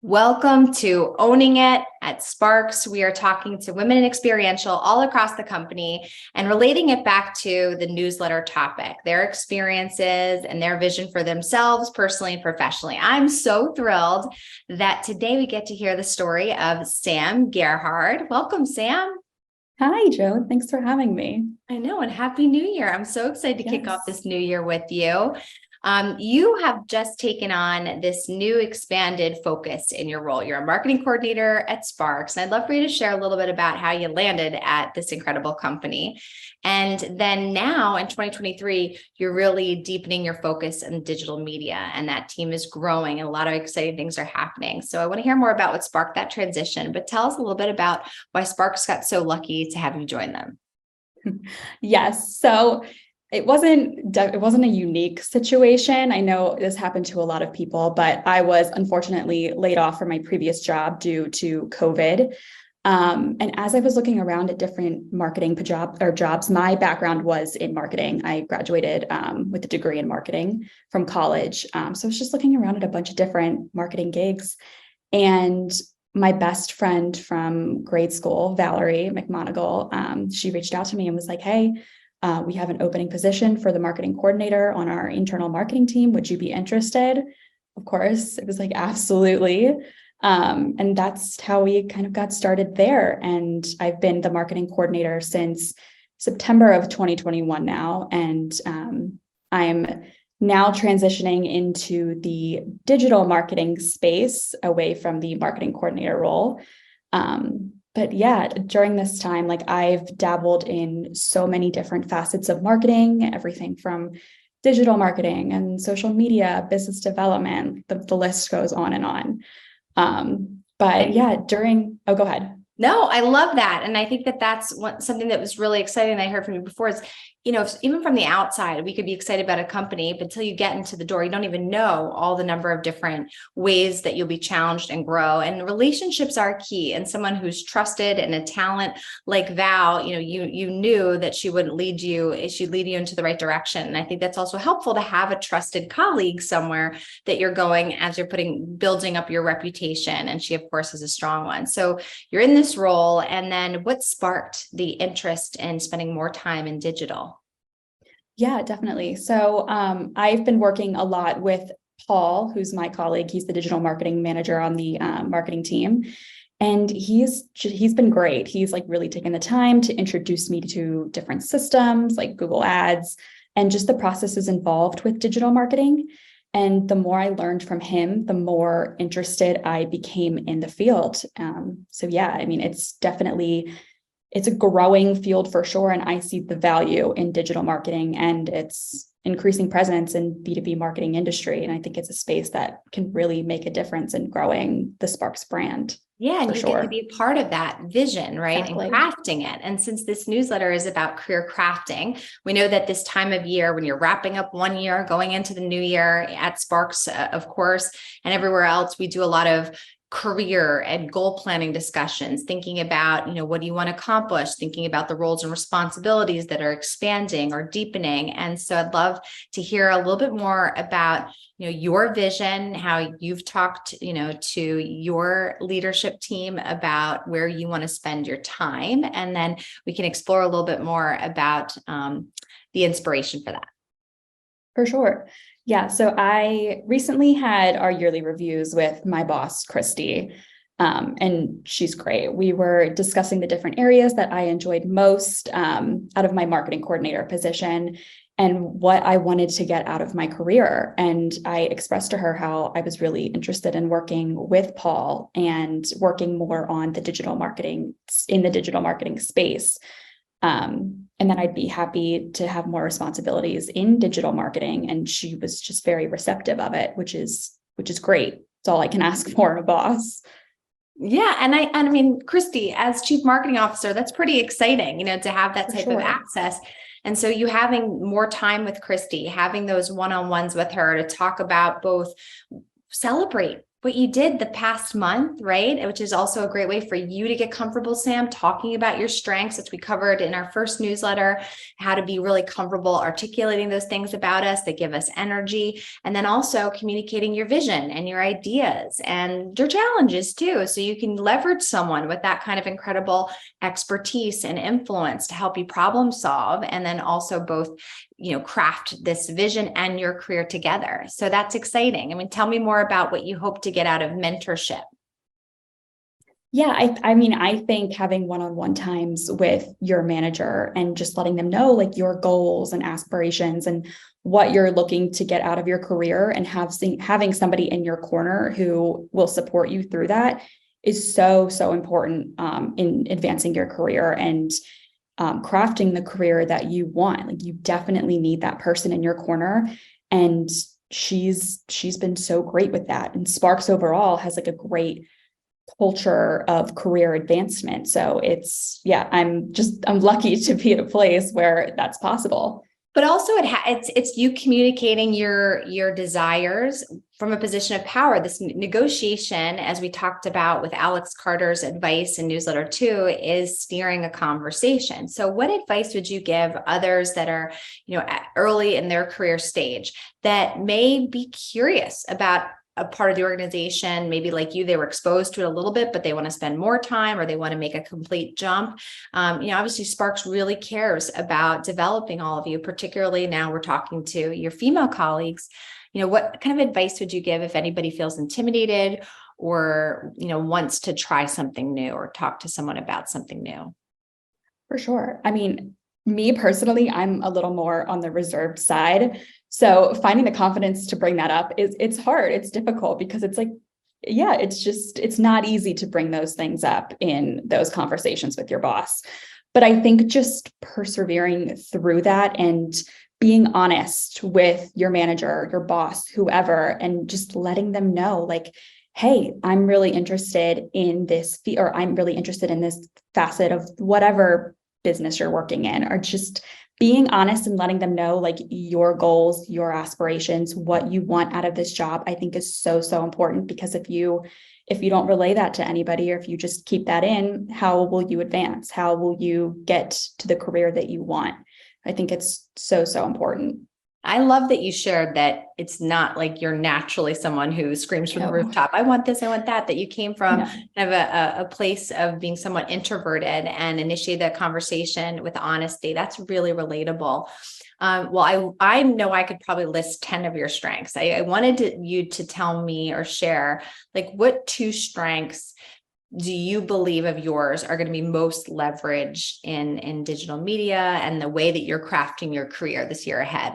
Welcome to Owning It at Sparks. We are talking to women in experiential all across the company and relating it back to the newsletter topic, their experiences and their vision for themselves personally and professionally. I'm so thrilled that today we get to hear the story of Sam Gerhard. Welcome, Sam. Hi, Joan. Thanks for having me. I know, and Happy New Year. I'm so excited to kick off this new year with you. You have just taken on this new expanded focus in your role. You're a marketing coordinator at Sparks, and I'd love for you to share a little bit about how you landed at this incredible company. And then now in 2023, you're really deepening your focus in digital media, and that team is growing and a lot of exciting things are happening. So I want to hear more about what sparked that transition, but tell us a little bit about why Sparks got so lucky to have you join them. Yes. So it wasn't a unique situation. I know this happened to a lot of people, but I was unfortunately laid off from my previous job due to COVID. And as I was looking around at different marketing jobs, my background was in marketing. I graduated with a degree in marketing from college. So I was just looking around at a bunch of different marketing gigs. And my best friend from grade school, Valerie McMonigal, she reached out to me and was like, hey, we have an opening position for the marketing coordinator on our internal marketing team. Would you be interested? Of course, it was like, absolutely. And that's how we kind of got started there. And I've been the marketing coordinator since September of 2021 now. And I'm now transitioning into the digital marketing space away from the marketing coordinator role. But yeah, during this time, I've dabbled in so many different facets of marketing, everything from digital marketing and social media, business development, the list goes on and on. But yeah, go ahead. No, I love that. And I think that that's something that was really exciting. I heard from you before is, even from the outside, we could be excited about a company, but until you get into the door, you don't even know all the number of different ways that you'll be challenged and grow. And relationships are key. And someone who's trusted and a talent like Val, you knew that she'd lead you into the right direction. And I think that's also helpful to have a trusted colleague somewhere that you're going as you're building up your reputation. And she, of course, is a strong one. So you're in this role. And then what sparked the interest in spending more time in digital? Yeah, definitely. So I've been working a lot with Paul, who's my colleague. He's the digital marketing manager on the marketing team. And he's been great. He's really taken the time to introduce me to different systems like Google Ads and just the processes involved with digital marketing. And the more I learned from him, the more interested I became in the field. So yeah, it's a growing field for sure. And I see the value in digital marketing and its increasing presence in B2B marketing industry. And I think it's a space that can really make a difference in growing the Sparks brand. Yeah, and you get to be a part of that vision, right? Exactly. And crafting it. And since this newsletter is about career crafting, we know that this time of year, when you're wrapping up one year, going into the new year at Sparks, of course, and everywhere else, we do a lot of career and goal planning discussions, thinking about, what do you want to accomplish, thinking about the roles and responsibilities that are expanding or deepening. And so I'd love to hear a little bit more about, your vision, how you've talked, to your leadership team about where you want to spend your time. And then we can explore a little bit more about the inspiration for that. For sure. Yeah, so I recently had our yearly reviews with my boss, Christy, and she's great. We were discussing the different areas that I enjoyed most out of my marketing coordinator position and what I wanted to get out of my career. And I expressed to her how I was really interested in working with Paul and working more on the digital marketing space. And then I'd be happy to have more responsibilities in digital marketing. And she was just very receptive of it, which is great. It's all I can ask for in a boss. Yeah. And I mean, Christy, as chief marketing officer, that's pretty exciting, to have that type of access. And so you having more time with Christy, having those one-on-ones with her to talk about both celebrate what you did the past month, right? Which is also a great way for you to get comfortable, Sam, talking about your strengths, which we covered in our first newsletter, how to be really comfortable articulating those things about us that give us energy, and then also communicating your vision and your ideas and your challenges too. So you can leverage someone with that kind of incredible expertise and influence to help you problem solve, and then also both, craft this vision and your career together. So that's exciting. I mean, tell me more about what you hope to get out of mentorship. Yeah, I think having one-on-one times with your manager and just letting them know like your goals and aspirations and what you're looking to get out of your career, and having somebody in your corner who will support you through that is so important in advancing your career and crafting the career that you want. Like, you definitely need that person in your corner, and she's been so great with that. And Sparks overall has like a great culture of career advancement. So I'm lucky to be at a place where that's possible. But also it's you communicating your desires from a position of power. This negotiation, as we talked about with Alex Carter's advice in newsletter 2, is steering a conversation. So what advice would you give others that are, early in their career stage that may be curious about a part of the organization, maybe like you, they were exposed to it a little bit, but they want to spend more time or they want to make a complete jump. Obviously Sparks really cares about developing all of you, particularly now we're talking to your female colleagues. What kind of advice would you give if anybody feels intimidated or, wants to try something new or talk to someone about something new? For sure. I mean, me personally, I'm a little more on the reserved side. So finding the confidence to bring that up it's hard. It's difficult because it's like, it's not easy to bring those things up in those conversations with your boss. But I think just persevering through that and being honest with your manager, your boss, whoever, and just letting them know like, hey, I'm really interested in this, or I'm really interested in this facet of whatever business you're working in, or just being honest and letting them know like your goals, your aspirations, what you want out of this job, I think is so important, because if you don't relay that to anybody, or if you just keep that in, how will you advance? How will you get to the career that you want? I think it's so important. I love that you shared that it's not like you're naturally someone who screams from the rooftop, I want this, I want that you came from kind of a place of being somewhat introverted and initiate that conversation with honesty. That's really relatable. I know I could probably list 10 of your strengths. I wanted you to tell me or share, like, what 2 strengths do you believe of yours are going to be most leveraged in digital media and the way that you're crafting your career this year ahead?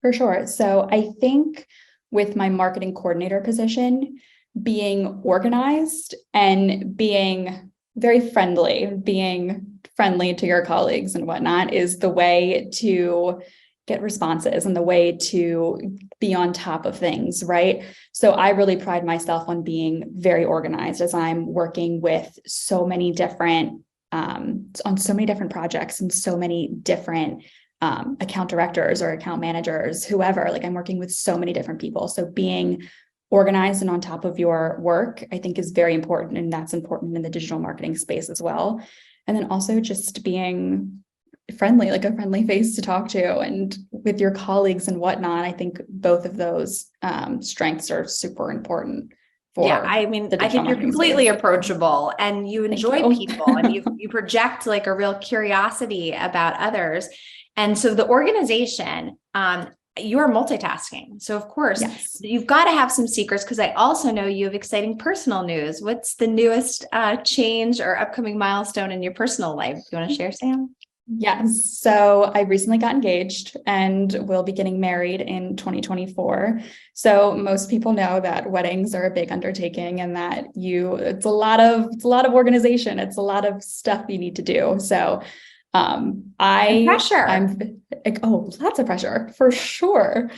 For sure. So I think with my marketing coordinator position, being organized and being very friendly, being friendly to your colleagues and whatnot is the way to get responses and the way to be on top of things, right? So I really pride myself on being very organized as I'm working with so many different, on so many different projects and so many different account directors or account managers, whoever, like I'm working with so many different people. So being organized and on top of your work, I think is very important. And that's important in the digital marketing space as well. And then also just being friendly, like a friendly face to talk to and with your colleagues and whatnot. I think both of those strengths are super important. I think you're completely approachable and you enjoy people and you project like a real curiosity about others. And so the organization, you are multitasking. So of course, you've got to have some secrets, because I also know you have exciting personal news. What's the newest change or upcoming milestone in your personal life? Do you want to share, Sam? Yes. So I recently got engaged and will be getting married in 2024. So most people know that weddings are a big undertaking and that it's a lot of organization. It's a lot of stuff you need to do. So pressure. I'm lots of pressure for sure.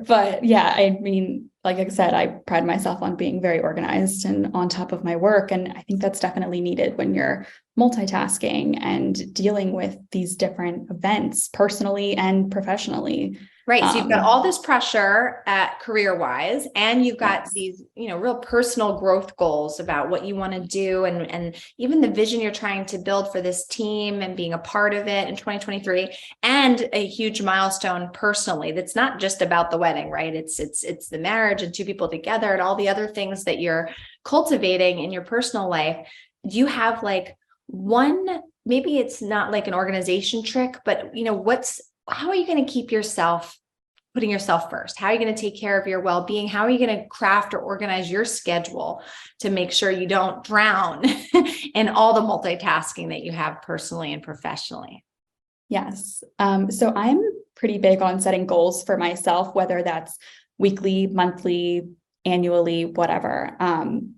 But yeah, I mean, like I said, I pride myself on being very organized and on top of my work. And I think that's definitely needed when you're multitasking and dealing with these different events personally and professionally. Right. So you've got all this pressure at career wise, and you've got Yes. these, real personal growth goals about what you want to do, and even the vision you're trying to build for this team and being a part of it in 2023, and a huge milestone personally. That's not just about the wedding, right? It's the marriage and two people together and all the other things that you're cultivating in your personal life. Do you have like one, maybe it's not like an organization trick, but how are you going to keep yourself putting yourself first? How are you going to take care of your well-being? How are you going to craft or organize your schedule to make sure you don't drown in all the multitasking that you have personally and professionally? Yes. So I'm pretty big on setting goals for myself, whether that's weekly, monthly, annually, whatever. And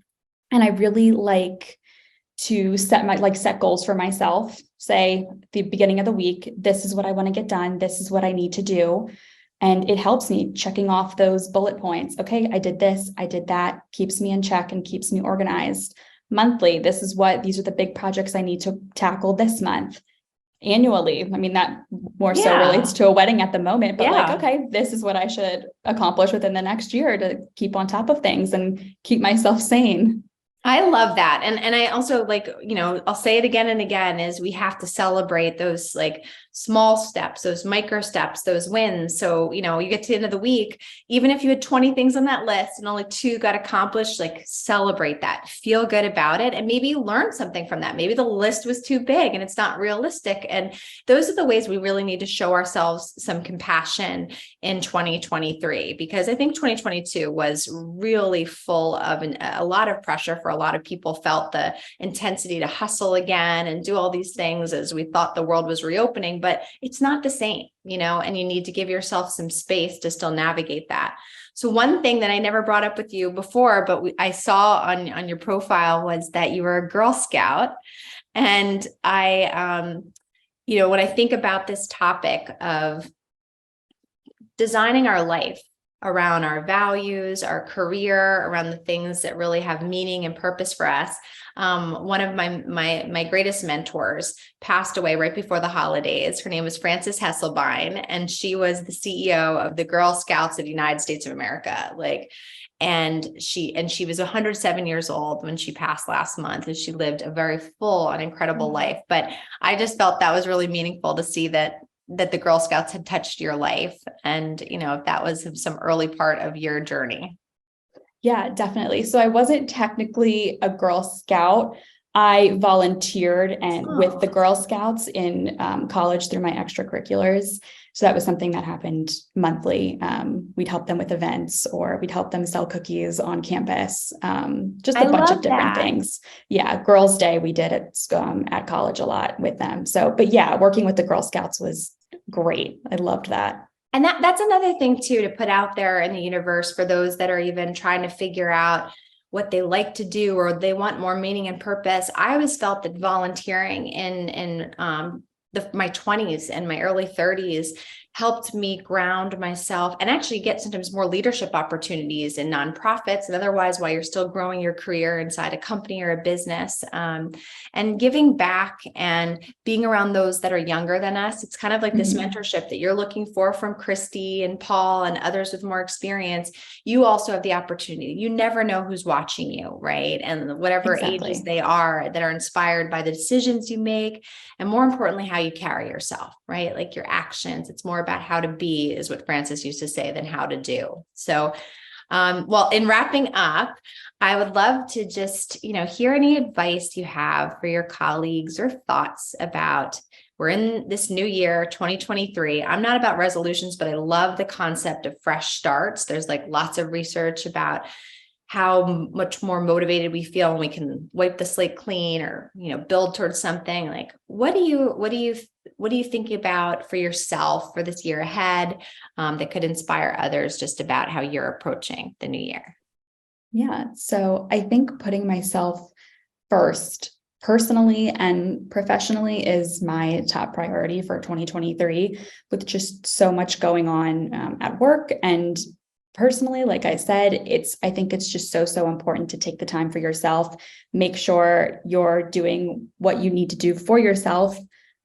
I really like to set goals for myself, say the beginning of the week, this is what I want to get done. This is what I need to do. And it helps me checking off those bullet points. Okay, I did this, I did that, keeps me in check and keeps me organized. Monthly, these are the big projects I need to tackle this month. Annually, I mean, that more so relates to a wedding at the moment, but like, okay, this is what I should accomplish within the next year to keep on top of things and keep myself sane. I love that. And I also I'll say it again and again, is we have to celebrate those like small steps, those micro steps, those wins. So, you get to the end of the week, even if you had 20 things on that list and only 2 got accomplished, like celebrate that, feel good about it. And maybe you learn something from that. Maybe the list was too big and it's not realistic. And those are the ways we really need to show ourselves some compassion in 2023, because I think 2022 was really full of a lot of pressure for a lot of people. Felt the intensity to hustle again and do all these things as we thought the world was reopening, but it's not the same, and you need to give yourself some space to still navigate that. So one thing that I never brought up with you before, but I saw on your profile, was that you were a Girl Scout. And I, when I think about this topic of designing our life around our values, our career, around the things that really have meaning and purpose for us. One of my greatest mentors passed away right before the holidays. Her name was Frances Hesselbein, and she was the CEO of the Girl Scouts of the United States of America. And she was 107 years old when she passed last month, and she lived a very full and incredible life. But I just felt that was really meaningful to see that the Girl Scouts had touched your life, and if that was some early part of your journey. Yeah, definitely. So I wasn't technically a Girl Scout. I volunteered with the Girl Scouts in college through my extracurriculars. So that was something that happened monthly. We'd help them with events, or we'd help them sell cookies on campus. Just a bunch of different things. Yeah, Girls' Day we did at college a lot with them. So, but yeah, working with the Girl Scouts was great. I loved that. And that's another thing too, to put out there in the universe for those that are even trying to figure out what they like to do, or they want more meaning and purpose. I always felt that volunteering in my 20s and my early 30s helped me ground myself and actually get sometimes more leadership opportunities in nonprofits and otherwise, while you're still growing your career inside a company or a business, and giving back and being around those that are younger than us. It's kind of like this mentorship that you're looking for from Christy and Paul and others with more experience. You also have the opportunity. You never know who's watching you, right? And whatever ages they are, that are inspired by the decisions you make, and more importantly, how you carry yourself, right? Like your actions. It's more about how to be, is what Frances used to say, than how to do. So, well, in wrapping up, I would love to just, hear any advice you have for your colleagues or thoughts about, we're in this new year, 2023. I'm not about resolutions, but I love the concept of fresh starts. There's like lots of research about how much more motivated we feel when we can wipe the slate clean, or, build towards something. Like, what do you think about for yourself for this year ahead, that could inspire others just about how you're approaching the new year? Yeah. So I think putting myself first, personally and professionally, is my top priority for 2023, with just so much going on at work and personally, like I said, I think it's just so important to take the time for yourself, make sure you're doing what you need to do for yourself.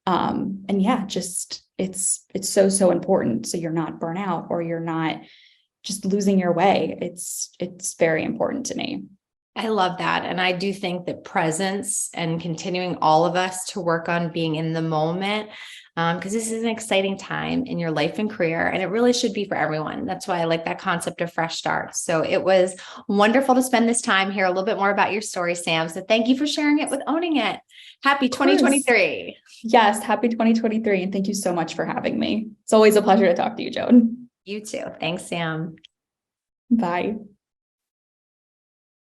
And yeah, just it's so important. So you're not burnt out or you're not just losing your way. It's very important to me. I love that. And I do think that presence and continuing all of us to work on being in the moment, because this is an exciting time in your life and career, and it really should be for everyone. That's why I like that concept of fresh starts. So it was wonderful to spend this time here, a little bit more about your story, Sam. So thank you for sharing it with Owning It. Happy 2023. Yes, happy 2023. And thank you so much for having me. It's always a pleasure to talk to you, Joan. You too. Thanks, Sam. Bye.